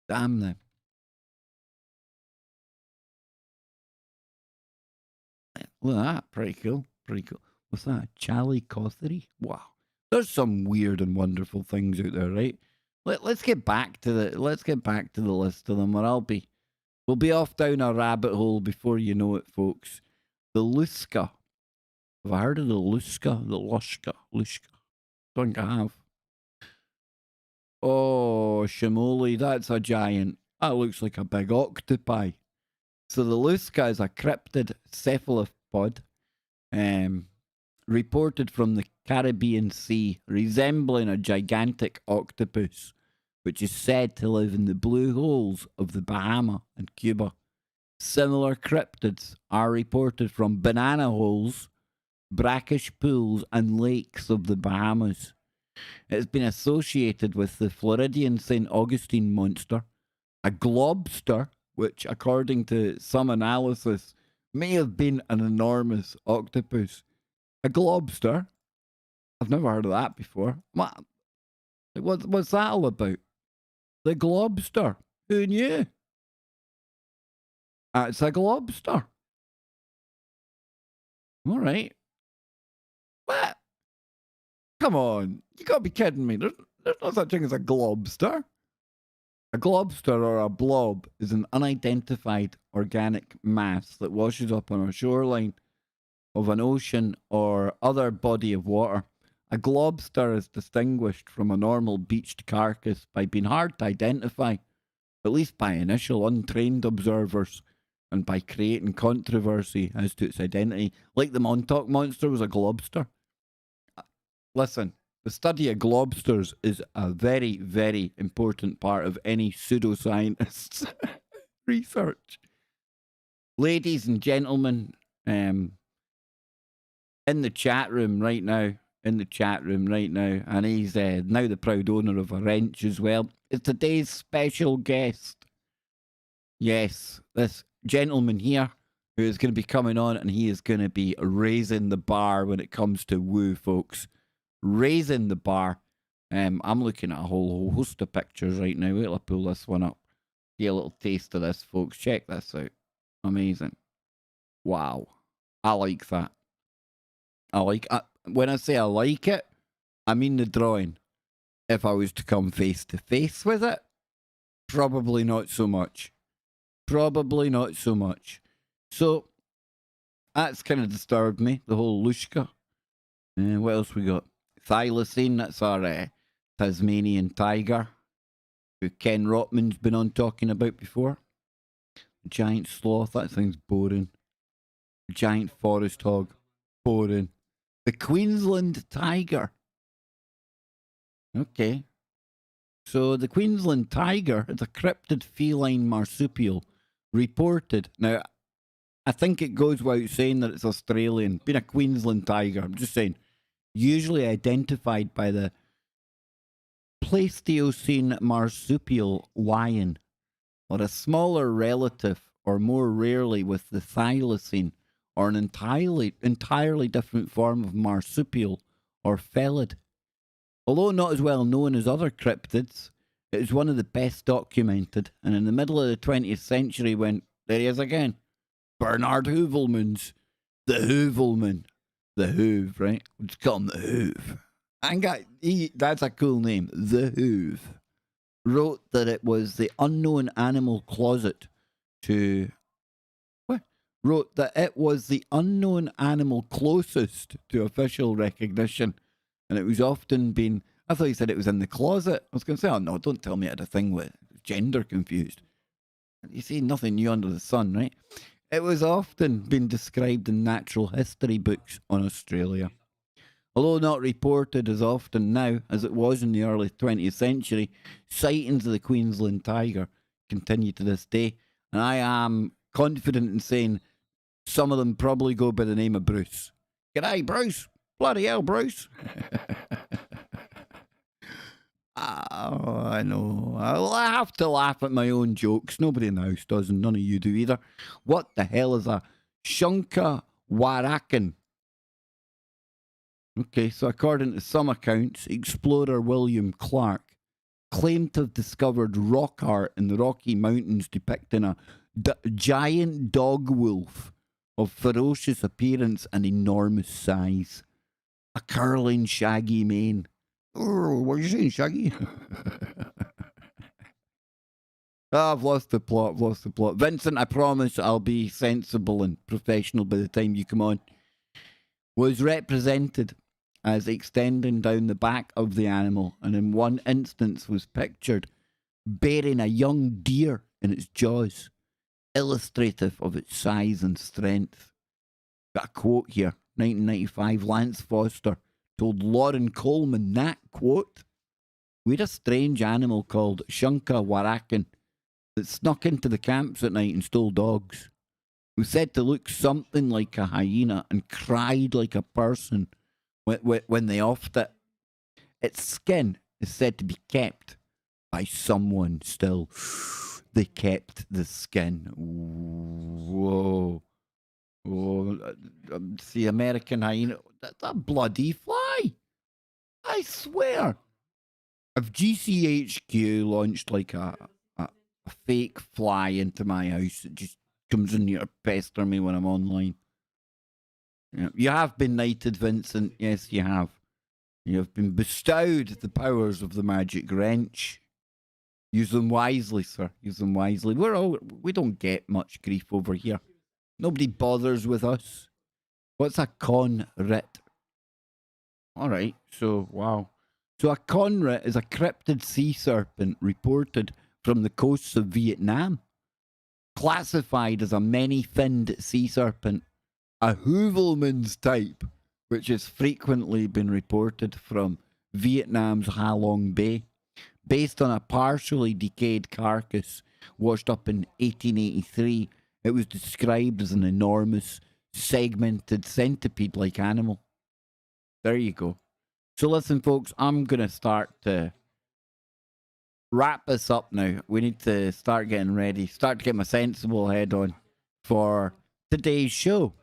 Damn them. Look at that. Pretty cool. Pretty cool. What's that? Chalicothery? Wow. There's some weird and wonderful things out there, right? Let's get back to the list of them, or we'll be off down a rabbit hole before you know it, folks. The Luska. Have I heard of the Luska? The Luska. I think I have. Oh, Shimoli, that's a giant. That looks like a big octopi. So the Luska is a cryptid cephalopod reported from the Caribbean Sea, resembling a gigantic octopus, which is said to live in the blue holes of the Bahamas and Cuba. Similar cryptids are reported from banana holes, brackish pools, and lakes of the Bahamas. It has been associated with the Floridian St. Augustine monster, a globster, which, according to some analysis, may have been an enormous octopus. A globster? I've never heard of that before. What's that all about? The globster. Who knew? It's a globster. All right. What? Come on. You gotta be kidding me. There's no such thing as a globster. A globster or a blob is an unidentified organic mass that washes up on a shoreline of an ocean or other body of water. A globster is distinguished from a normal beached carcass by being hard to identify, at least by initial untrained observers, and by creating controversy as to its identity, like the Montauk Monster was a globster. Listen, the study of globsters is a very, very important part of any pseudoscientist's research. Ladies and gentlemen, in the chat room right now, and he's now the proud owner of a wrench as well, is today's special guest. Yes, this gentleman here who is going to be coming on, and he is going to be raising the bar when it comes to woo, folks. Raising the bar. I'm looking at a whole host of pictures right now. Wait till I pull this one up. Get a little taste of this, folks. Check this out. Amazing. Wow. I like that. When I say I like it, I mean the drawing. If I was to come face to face with it, probably not so much. So, that's kind of disturbed me, the whole Luska. What else we got? Thylacine, that's our Tasmanian tiger, who Ken Rotman's been on talking about before. Giant sloth, that thing's boring. Giant forest hog, boring. The Queensland tiger. Okay. So the Queensland tiger is a cryptid feline marsupial reported. Now, I think it goes without saying that it's Australian. Being a Queensland tiger, I'm just saying. Usually identified by the Pleistocene marsupial lion, or a smaller relative, or more rarely with the thylacine, or an entirely different form of marsupial or felid. Although not as well known as other cryptids, it is one of the best documented, and in the middle of the 20th century when, there he is again, Bernard Hoovelman's The Hoovelman, the Hoove, right? Let's call him the Hoove. That's a cool name, the Hoove. Wrote that it was the unknown animal closet to... What? Wrote that it was the unknown animal closest to official recognition. And it was often been... I thought you said it was in the closet. I was going to say, oh no, don't tell me I had a thing with gender confused. You see, nothing new under the sun, right? It was often been described in natural history books on Australia. Although not reported as often now as it was in the early 20th century, sightings of the Queensland tiger continue to this day. And I am confident in saying some of them probably go by the name of Bruce. G'day, Bruce. Bloody hell, Bruce. Oh, I know. I have to laugh at my own jokes. Nobody in the house does, and none of you do either. What the hell is a Shunka Warakan? Okay, so according to some accounts, explorer William Clark claimed to have discovered rock art in the Rocky Mountains depicting a giant dog wolf of ferocious appearance and enormous size. A curling, shaggy mane. Oh, what are you saying, Shaggy? I've lost the plot, Vincent, I promise I'll be sensible and professional by the time you come on. Was represented as extending down the back of the animal, and in one instance was pictured bearing a young deer in its jaws, illustrative of its size and strength. Got a quote here, 1995, Lance Foster told Lauren Coleman that, quote, "We had a strange animal called Shunka Warakan that snuck into the camps at night and stole dogs. It was said to look something like a hyena and cried like a person when they offed it. Its skin is said to be kept by someone still." They kept the skin. Whoa. Oh, the American hyena. That's a bloody fly. I swear. If GCHQ launched like a fake fly into my house, it just comes in here to pester me when I'm online. Yeah. You have been knighted, Vincent. Yes, you have. You have been bestowed the powers of the magic wrench. Use them wisely, sir. Use them wisely. We don't get much grief over here. Nobody bothers with us. What's a conrit? All right. So, wow. So a conrit is a cryptid sea serpent reported from the coasts of Vietnam. Classified as a many-finned sea serpent, a Hoovelmans type, which has frequently been reported from Vietnam's Ha Long Bay. Based on a partially decayed carcass washed up in 1883, it was described as an enormous, segmented centipede-like animal. There you go. So listen, folks, I'm going to start to wrap this up now. We need to start getting ready, start to get my sensible head on for today's show,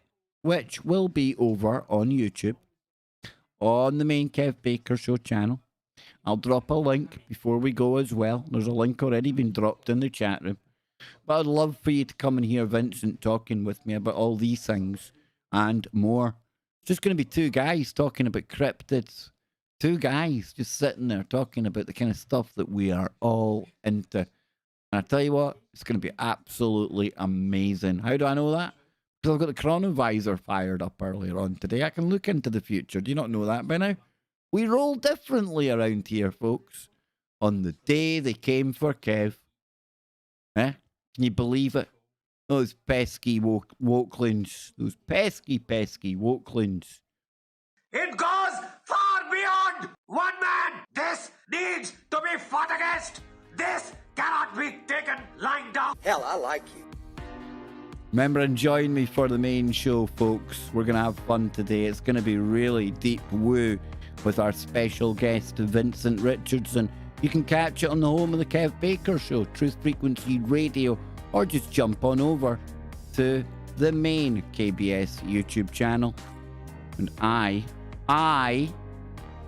which will be over on YouTube, on the main Kev Baker Show channel. I'll drop a link before we go as well. There's a link already been dropped in the chat room. But I'd love for you to come and hear Vincent talking with me about all these things and more. It's just going to be two guys talking about cryptids. Two guys just sitting there talking about the kind of stuff that we are all into. And I tell you what, it's going to be absolutely amazing. How do I know that? Because I've got the chronovisor fired up earlier on today. I can look into the future. Do you not know that by now? We roll differently around here, folks. On the day they came for Kev. Eh? Can you believe it? Those pesky wokelings. Those pesky wokelings.
It goes far beyond one man. This needs to be fought against. This cannot be taken lying down.
Hell, I like you.
Remember and join me for the main show, folks. We're going to have fun today. It's going to be really deep woo with our special guest, Vincent Richardson. You can catch it on the home of the Kev Baker Show, Truth Frequency Radio, or just jump on over to the main KBS YouTube channel. And I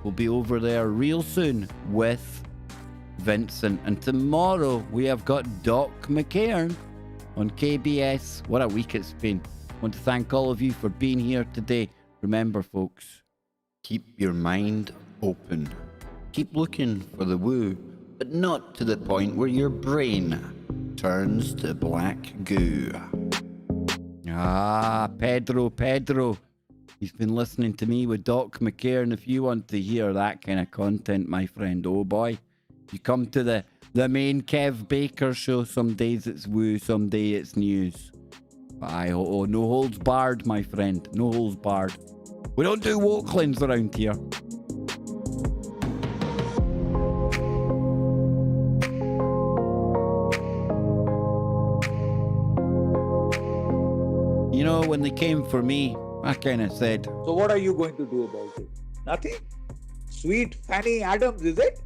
will be over there real soon with Vincent. And tomorrow we have got Doc McCairn on KBS. What a week it's been. I want to thank all of you for being here today. Remember, folks, keep your mind open. Keep looking for the woo, but not to the point where your brain turns to black goo. Ah, Pedro. He's been listening to me with Doc McCairn. If you want to hear that kind of content, my friend, oh boy, you come to the main Kev Baker show. Some days it's woo, some day it's news. No holds barred, my friend. No holds barred. We don't do Walklins around here. You know, when they came for me, I kind of said,
So what are you going to do about it? Nothing? Sweet Fanny Adams, is it?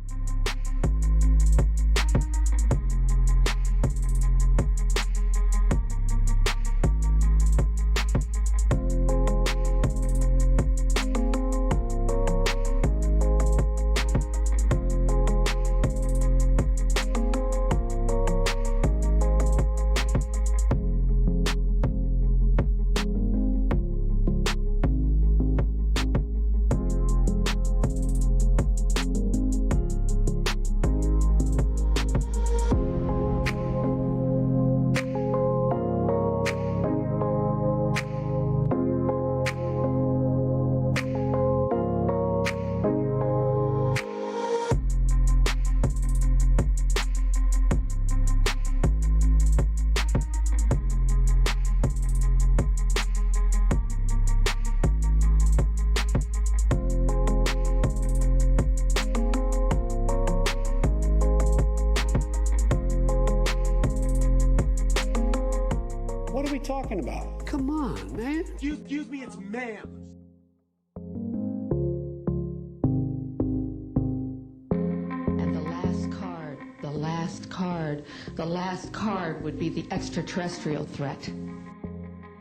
What are we talking about? Come on, man.
Excuse me, it's ma'am.
And the last card would be the extraterrestrial threat.